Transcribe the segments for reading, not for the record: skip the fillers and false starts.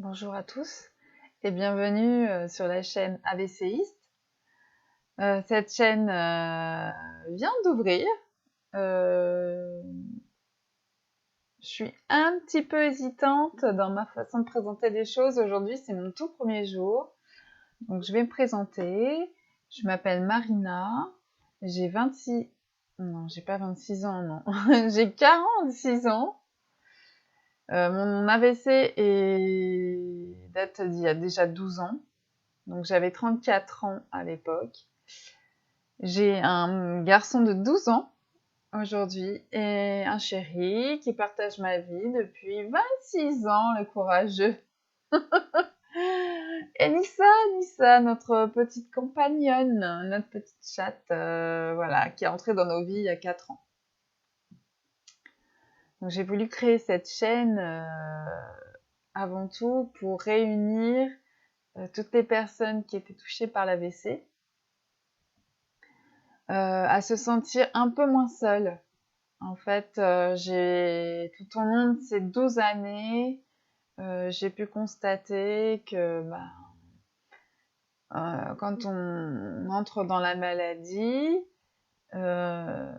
Bonjour à tous et bienvenue sur la chaîne AVCiste. Cette chaîne vient d'ouvrir. Je suis un petit peu hésitante dans ma façon de présenter les choses. Aujourd'hui, c'est mon tout premier jour. Donc, je vais me présenter. Je m'appelle Marina. J'ai 26... Non, j'ai pas 26 ans, non. J'ai 46 ans. Mon AVC date d'il y a déjà 12 ans. Donc j'avais 34 ans à l'époque. J'ai un garçon de 12 ans aujourd'hui et un chéri qui partage ma vie depuis 26 ans, le courageux. Et Nissa, notre petite compagnonne, notre petite chatte, voilà, qui est entrée dans nos vies il y a 4 ans. Donc j'ai voulu créer cette chaîne avant tout pour réunir toutes les personnes qui étaient touchées par l'AVC, à se sentir un peu moins seule. En fait, tout au long de ces 12 années, j'ai pu constater que quand on entre dans la maladie, euh,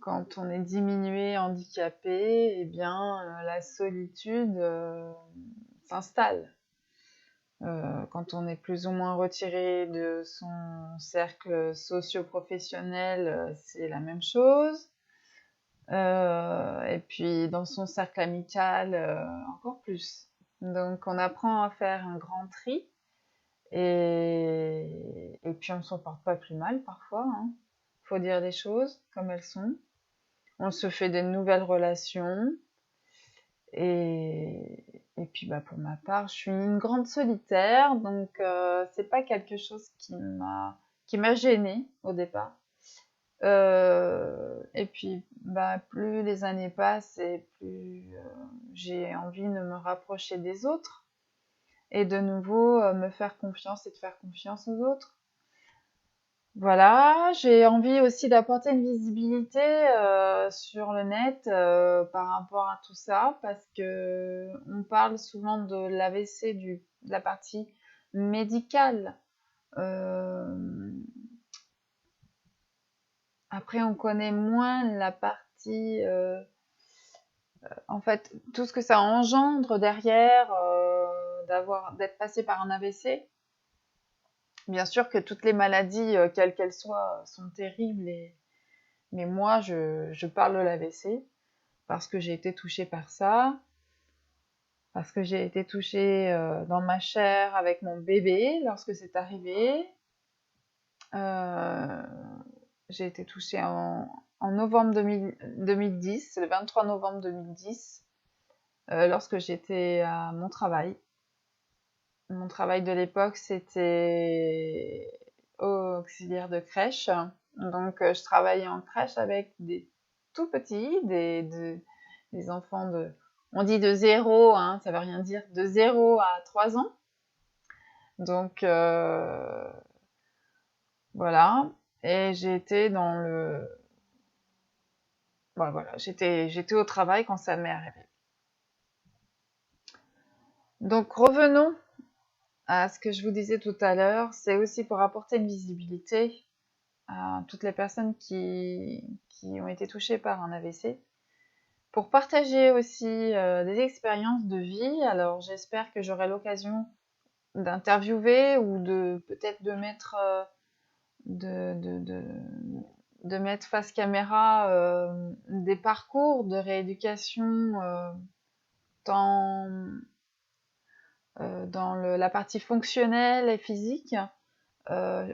quand on est diminué, handicapé, eh bien, la solitude s'installe. Quand on est plus ou moins retiré de son cercle socio-professionnel, c'est la même chose. Et puis dans son cercle amical, encore plus. Donc on apprend à faire un grand tri et puis on ne s'en porte pas plus mal parfois, hein. Faut dire les choses comme elles sont. On se fait des nouvelles relations et puis pour ma part, je suis une grande solitaire, donc c'est pas quelque chose qui m'a gênée au départ. Et puis, plus les années passent et plus j'ai envie de me rapprocher des autres et de nouveau me faire confiance et de faire confiance aux autres. Voilà, j'ai envie aussi d'apporter une visibilité sur le net par rapport à tout ça parce que on parle souvent de l'AVC, de la partie médicale. Euh, Après, on connaît moins la partie, en fait, tout ce que ça engendre derrière, d'être passé par un AVC. Bien sûr que toutes les maladies, quelles qu'elles soient, sont terribles, mais moi, je parle de l'AVC parce que j'ai été touchée par ça, parce que j'ai été touchée dans ma chair avec mon bébé lorsque c'est arrivé. Euh, J'ai été touchée en novembre 2010, le 23 novembre 2010, lorsque j'étais à mon travail. Mon travail de l'époque, c'était auxiliaire de crèche. Donc, je travaillais en crèche avec des tout petits, des enfants on dit de 0, hein, ça veut rien dire, de 0 à 3 ans. Donc, voilà. Et j'étais voilà, j'étais au travail quand ça m'est arrivé. Donc, revenons à ce que je vous disais tout à l'heure, c'est aussi pour apporter une visibilité à toutes les personnes qui ont été touchées par un AVC, pour partager aussi des expériences de vie. Alors j'espère que j'aurai l'occasion d'interviewer ou peut-être de mettre face caméra des parcours de rééducation tant dans la partie fonctionnelle et physique, euh,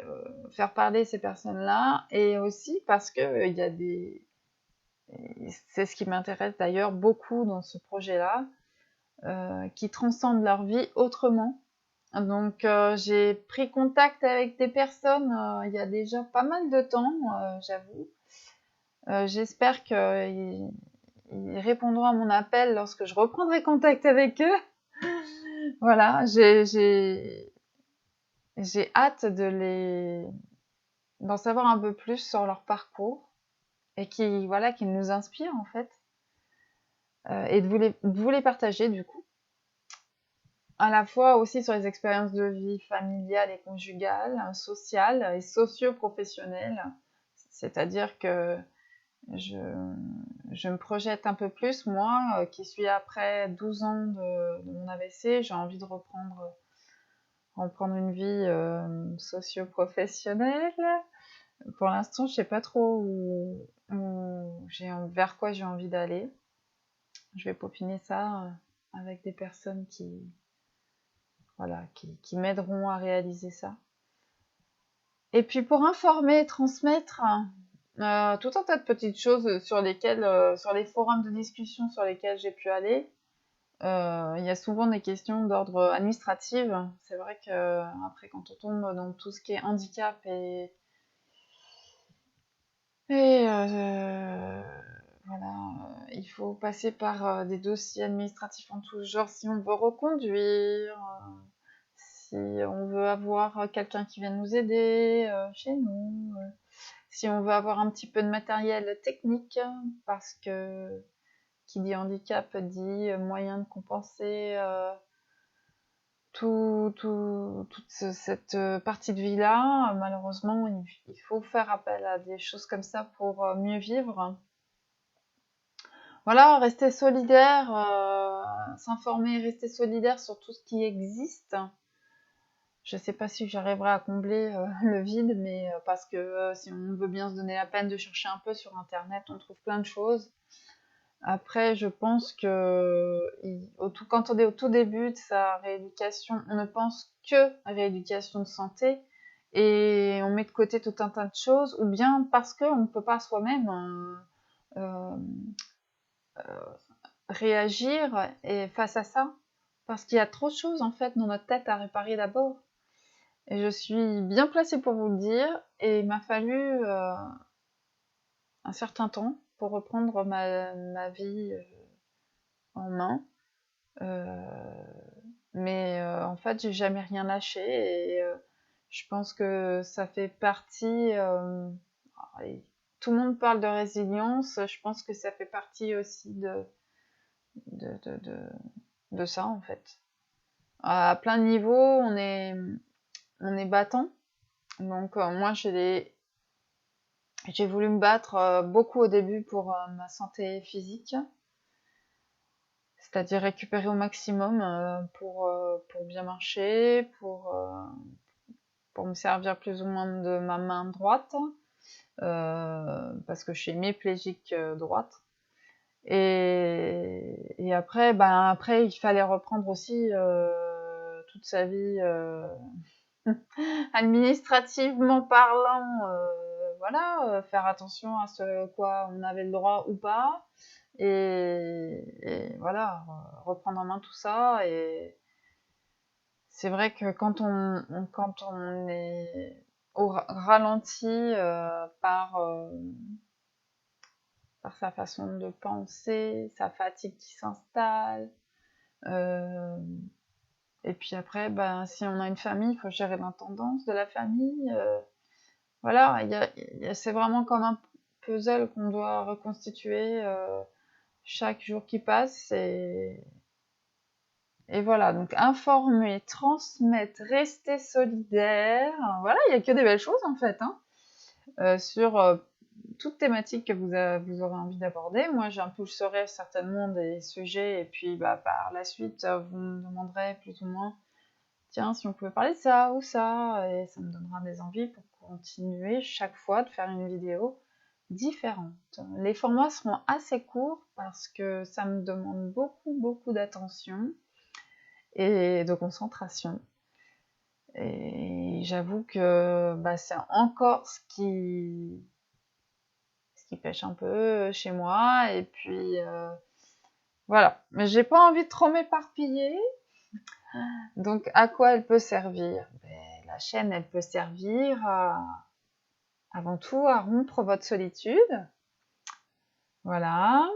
faire parler ces personnes-là, et aussi parce que il y a c'est ce qui m'intéresse d'ailleurs beaucoup dans ce projet-là, qui transcendent leur vie autrement. Donc j'ai pris contact avec des personnes il y a déjà pas mal de temps, j'avoue. J'espère qu'ils répondront à mon appel lorsque je reprendrai contact avec eux. Voilà, j'ai hâte d'en savoir un peu plus sur leur parcours et qui nous inspirent en fait, et de vous les partager du coup. à la fois aussi sur les expériences de vie familiale et conjugale, sociale et socio-professionnelle. C'est-à-dire que je, je me projette un peu plus, moi, qui suis après 12 ans de mon AVC, j'ai envie de reprendre une vie socio-professionnelle. Pour l'instant, je sais pas trop vers quoi j'ai envie d'aller. Je vais peaufiner ça avec des personnes voilà, qui m'aideront à réaliser ça. Et puis pour informer et transmettre tout un tas de petites choses sur lesquelles, sur les forums de discussion sur lesquels j'ai pu aller, il y a souvent des questions d'ordre administratif. C'est vrai que après, quand on tombe dans tout ce qui est handicap et voilà, il faut passer par des dossiers administratifs en tout genre si on veut reconduire, si on veut avoir quelqu'un qui vienne nous aider chez nous, si on veut avoir un petit peu de matériel technique, parce que qui dit handicap dit moyen de compenser toute cette partie de vie-là. Malheureusement, il faut faire appel à des choses comme ça pour mieux vivre. Voilà, rester solidaire, s'informer, rester solidaire sur tout ce qui existe. Je sais pas si j'arriverai à combler le vide, mais parce que si on veut bien se donner la peine de chercher un peu sur Internet, on trouve plein de choses. Après, je pense que quand on est au tout début de sa rééducation, on ne pense que à rééducation de santé et on met de côté tout un tas de choses, ou bien parce qu'on ne peut pas soi-même euh, réagir et face à ça, parce qu'il y a trop de choses en fait dans notre tête à réparer d'abord. Et je suis bien placée pour vous le dire, et il m'a fallu un certain temps pour reprendre ma vie en main. Mais en fait, j'ai jamais rien lâché et je pense que ça fait partie. Tout le monde parle de résilience. Je pense que ça fait partie aussi de, de, de, de ça en fait. À plein de niveaux, on est battant. Donc moi, j'ai voulu me battre beaucoup au début pour ma santé physique. C'est-à-dire récupérer au maximum pour bien marcher, pour me servir plus ou moins de ma main droite, parce que je suis hémiplégique droite. Et après, après, il fallait reprendre aussi toute sa vie administrativement parlant, voilà, faire attention à ce quoi on avait le droit ou pas. Et voilà, reprendre en main tout ça. Et c'est vrai que quand on est au ralenti par sa façon de penser, sa fatigue qui s'installe, euh, et puis après, si on a une famille, il faut gérer l'intendance de la famille. Voilà, c'est vraiment comme un puzzle qu'on doit reconstituer chaque jour qui passe. Et voilà, donc informer, transmettre, rester solidaire. Voilà, il n'y a que des belles choses en fait, hein, sur toute thématique que vous aurez envie d'aborder. Moi, j'impulserai certainement des sujets et puis par la suite, vous me demanderez plus ou moins, tiens, si on pouvait parler de ça ou ça, et ça me donnera des envies pour continuer chaque fois de faire une vidéo différente. Les formats seront assez courts parce que ça me demande beaucoup, beaucoup d'attention et de concentration. Et j'avoue que c'est encore ce qui pêche un peu chez moi. Et puis voilà. Mais j'ai pas envie de trop m'éparpiller. Donc à quoi elle peut servir? La chaîne, elle peut servir avant tout à rompre votre solitude. Voilà.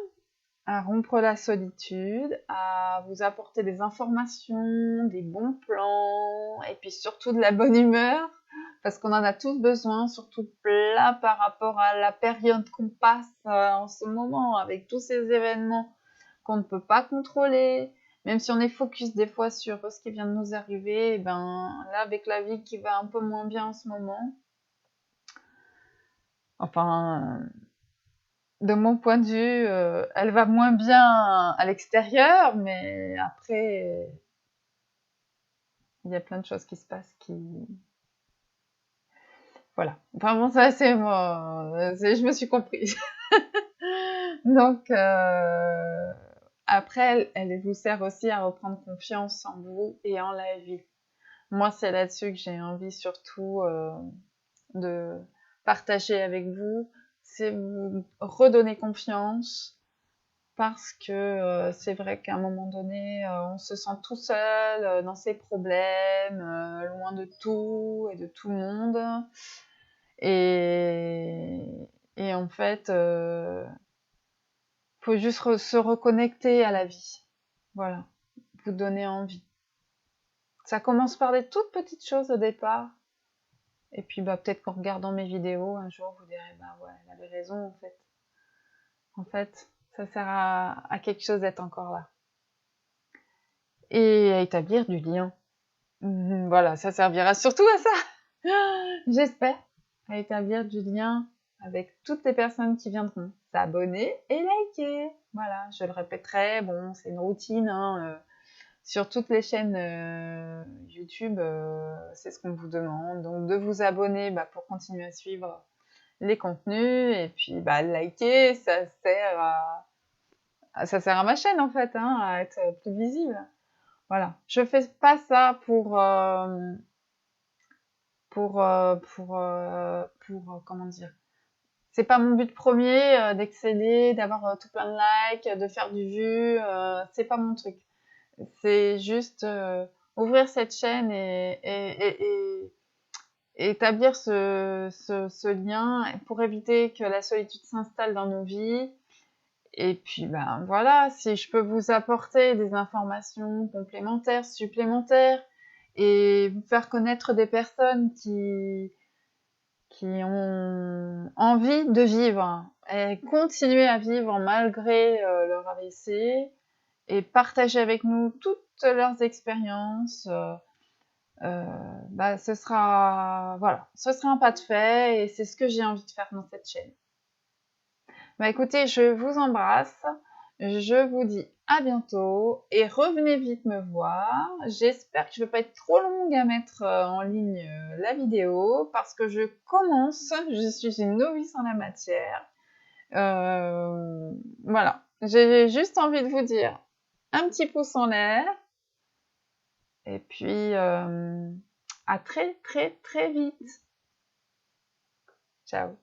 À rompre la solitude, à vous apporter des informations, des bons plans, et puis surtout de la bonne humeur, parce qu'on en a tous besoin, surtout là par rapport à la période qu'on passe en ce moment, avec tous ces événements qu'on ne peut pas contrôler, même si on est focus des fois sur ce qui vient de nous arriver, et ben là, avec la vie qui va un peu moins bien en ce moment, enfin, de mon point de vue, elle va moins bien à l'extérieur, mais après, il y a plein de choses qui se passent qui... Voilà. Enfin bon, ça c'est moi, je me suis comprise. Donc, après, elle vous sert aussi à reprendre confiance en vous et en la vie. Moi, c'est là-dessus que j'ai envie surtout de partager avec vous, c'est vous redonner confiance, parce que c'est vrai qu'à un moment donné, on se sent tout seul dans ses problèmes, loin de tout et de tout le monde. Et, et en fait, faut juste se reconnecter à la vie. Voilà, vous donner envie. Ça commence par des toutes petites choses au départ. Et puis bah, peut-être qu'en regardant mes vidéos, un jour, vous direz, bah ouais, elle avait raison en fait. En fait, ça sert à quelque chose d'être encore là. Et à établir du lien. Voilà, ça servira surtout à ça, j'espère, à établir du lien avec toutes les personnes qui viendront s'abonner et liker. Voilà, je le répéterai, bon, c'est une routine, hein, sur toutes les chaînes YouTube, c'est ce qu'on vous demande. Donc de vous abonner bah, pour continuer à suivre les contenus, et puis bah, liker, ça sert à ma chaîne en fait, hein, à être plus visible. Voilà, je fais pas ça pour comment dire, c'est pas mon but premier d'exceller, d'avoir tout plein de likes, de faire du vu, c'est pas mon truc. C'est juste ouvrir cette chaîne et établir ce lien pour éviter que la solitude s'installe dans nos vies. Et puis ben voilà, si je peux vous apporter des informations complémentaires, supplémentaires, et vous faire connaître des personnes qui ont envie de vivre et continuer à vivre malgré leur AVC, et partager avec nous toutes leurs expériences, bah, ce sera un pas de fait, et c'est ce que j'ai envie de faire dans cette chaîne. Bah écoutez, je vous embrasse, je vous dis à bientôt et revenez vite me voir. J'espère que je ne vais pas être trop longue à mettre en ligne la vidéo, parce que je commence, je suis une novice en la matière. Voilà, j'ai juste envie de vous dire un petit pouce en l'air, et puis à très très très vite. Ciao.